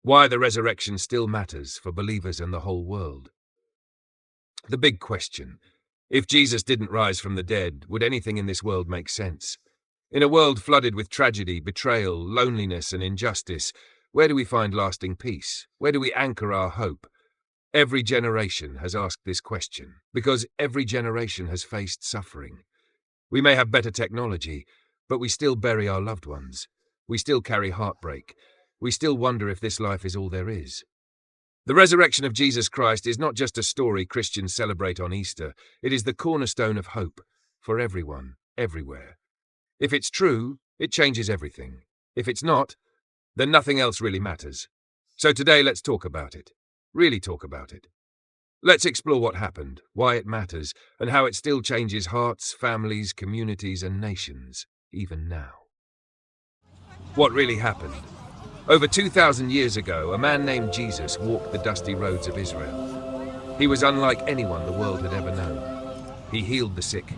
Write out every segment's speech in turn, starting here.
Why the resurrection still matters for believers and the whole world. The big question: if Jesus didn't rise from the dead, would anything in this world make sense? In a world flooded with tragedy, betrayal, loneliness, and injustice, where do we find lasting peace? Where do we anchor our hope? Every generation has asked this question, because every generation has faced suffering. We may have better technology, but we still bury our loved ones. We still carry heartbreak. We still wonder if this life is all there is. The resurrection of Jesus Christ is not just a story Christians celebrate on Easter. It is the cornerstone of hope for everyone, everywhere. If it's true, it changes everything. If it's not, then nothing else really matters. So today, let's talk about it. Really talk about it. Let's explore what happened, why it matters, and how it still changes hearts, families, communities, and nations, even now. What really happened? Over 2,000 years ago, a man named Jesus walked the dusty roads of Israel. He was unlike anyone the world had ever known. He healed the sick,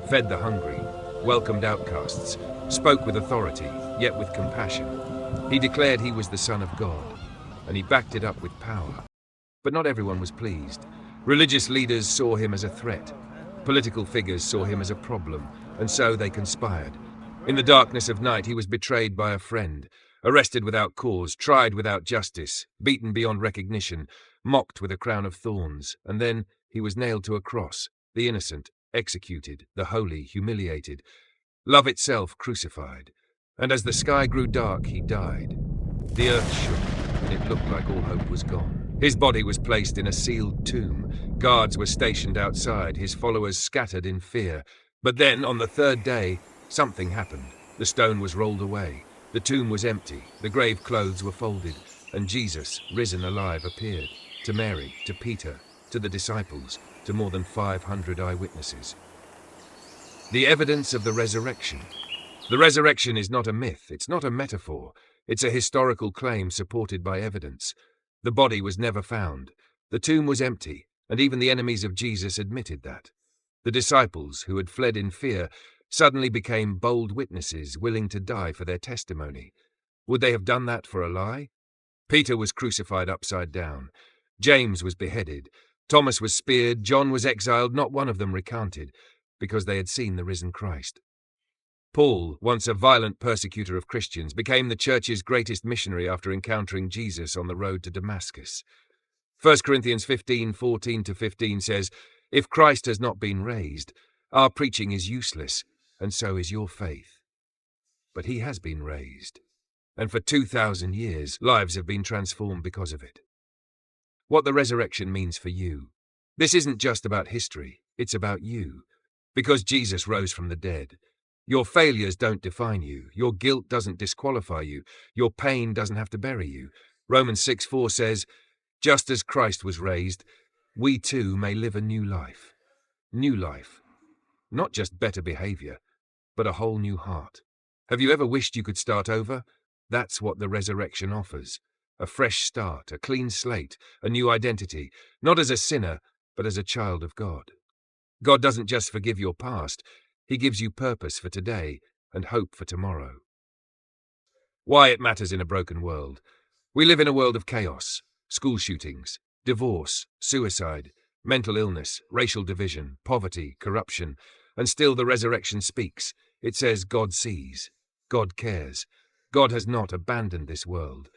fed the hungry, welcomed outcasts, spoke with authority, yet with compassion. He declared he was the Son of God, and he backed it up with power. But not everyone was pleased. Religious leaders saw him as a threat. Political figures saw him as a problem, and so they conspired. In the darkness of night, he was betrayed by a friend, arrested without cause, tried without justice, beaten beyond recognition, mocked with a crown of thorns, and then he was nailed to a cross, the innocent executed, the holy humiliated, love itself crucified. And as the sky grew dark, he died. The earth shook, and it looked like all hope was gone. His body was placed in a sealed tomb. Guards were stationed outside, his followers scattered in fear. But then, on the third day, something happened. The stone was rolled away. The tomb was empty. The grave clothes were folded. And Jesus, risen alive, appeared. To Mary, to Peter, to the disciples, to more than 500 eyewitnesses. The evidence of the resurrection. The resurrection is not a myth. It's not a metaphor. It's a historical claim supported by evidence. The body was never found. The tomb was empty, and even the enemies of Jesus admitted that. The disciples, who had fled in fear, suddenly became bold witnesses, willing to die for their testimony. Would they have done that for a lie? Peter was crucified upside down. James was beheaded. Thomas was speared. John was exiled. Not one of them recanted, because they had seen the risen Christ. Paul, once a violent persecutor of Christians, became the church's greatest missionary after encountering Jesus on the road to Damascus. 1 Corinthians 15:14-15 says, "If Christ has not been raised, our preaching is useless, and so is your faith. But he has been raised, and for 2,000 years, lives have been transformed because of it." What the resurrection means for you. This isn't just about history, it's about you. Because Jesus rose from the dead. Your failures don't define you. Your guilt doesn't disqualify you. Your pain doesn't have to bury you. Romans 6:4 says, "Just as Christ was raised, we too may live a new life." New life. Not just better behavior, but a whole new heart. Have you ever wished you could start over? That's what the resurrection offers. A fresh start, a clean slate, a new identity, not as a sinner, but as a child of God. God doesn't just forgive your past, he gives you purpose for today and hope for tomorrow. Why it matters in a broken world. We live in a world of chaos, school shootings, divorce, suicide, mental illness, racial division, poverty, corruption, and still the resurrection speaks. It says God sees, God cares. God has not abandoned this world.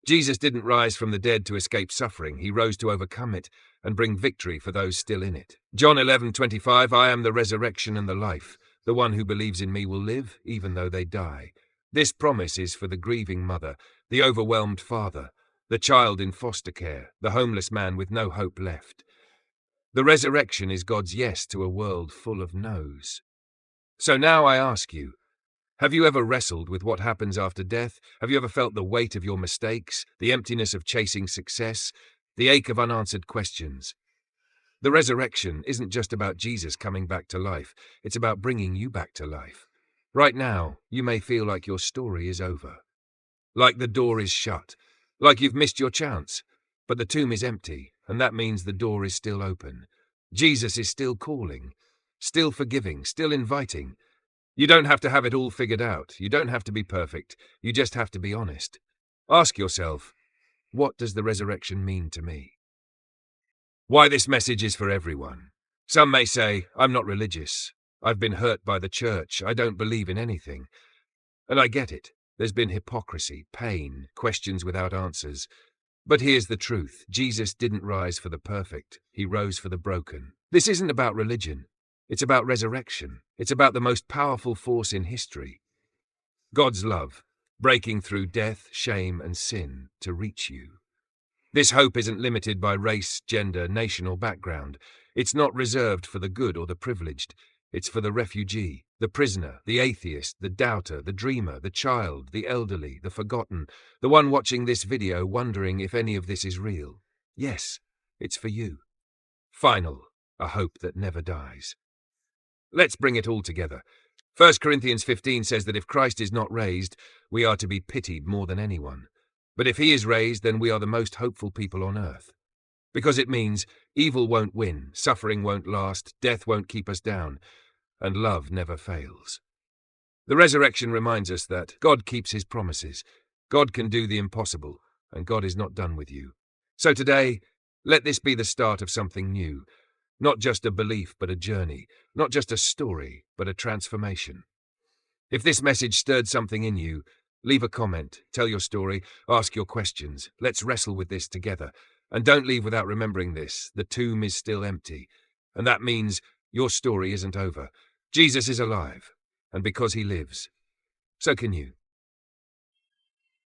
Jesus didn't rise from the dead to escape suffering. He rose to overcome it and bring victory for those still in it. John 11:25, "I am the resurrection and the life. The one who believes in me will live, even though they die." This promise is for the grieving mother, the overwhelmed father, the child in foster care, the homeless man with no hope left. The resurrection is God's yes to a world full of no's. So now I ask you, have you ever wrestled with what happens after death? Have you ever felt the weight of your mistakes, the emptiness of chasing success, the ache of unanswered questions? The resurrection isn't just about Jesus coming back to life. It's about bringing you back to life. Right now, you may feel like your story is over. Like the door is shut. Like you've missed your chance. But the tomb is empty, and that means the door is still open. Jesus is still calling, still forgiving, still inviting. You don't have to have it all figured out. You don't have to be perfect. You just have to be honest. Ask yourself, What does the resurrection mean to me? Why this message is for everyone. Some may say, I'm not religious. I've been hurt by the church. I don't believe in anything. And I get it. There's been hypocrisy, pain, questions without answers. But here's the truth. Jesus didn't rise for the perfect. He rose for the broken. This isn't about religion. It's about resurrection. It's about the most powerful force in history. God's love, breaking through death, shame, and sin to reach you. This hope isn't limited by race, gender, nation, or background. It's not reserved for the good or the privileged. It's for the refugee, the prisoner, the atheist, the doubter, the dreamer, the child, the elderly, the forgotten, the one watching this video wondering if any of this is real. Yes, it's for you. Final, a hope that never dies. Let's bring it all together. 1 Corinthians 15 says that if Christ is not raised, we are to be pitied more than anyone. But if he is raised, then we are the most hopeful people on earth. Because it means evil won't win, suffering won't last, death won't keep us down, and love never fails. The resurrection reminds us that God keeps his promises. God can do the impossible, and God is not done with you. So today, let this be the start of something new. Not just a belief, but a journey. Not just a story, but a transformation. If this message stirred something in you, leave a comment, tell your story, ask your questions. Let's wrestle with this together. And don't leave without remembering this. The tomb is still empty. And that means your story isn't over. Jesus is alive. And because he lives, so can you.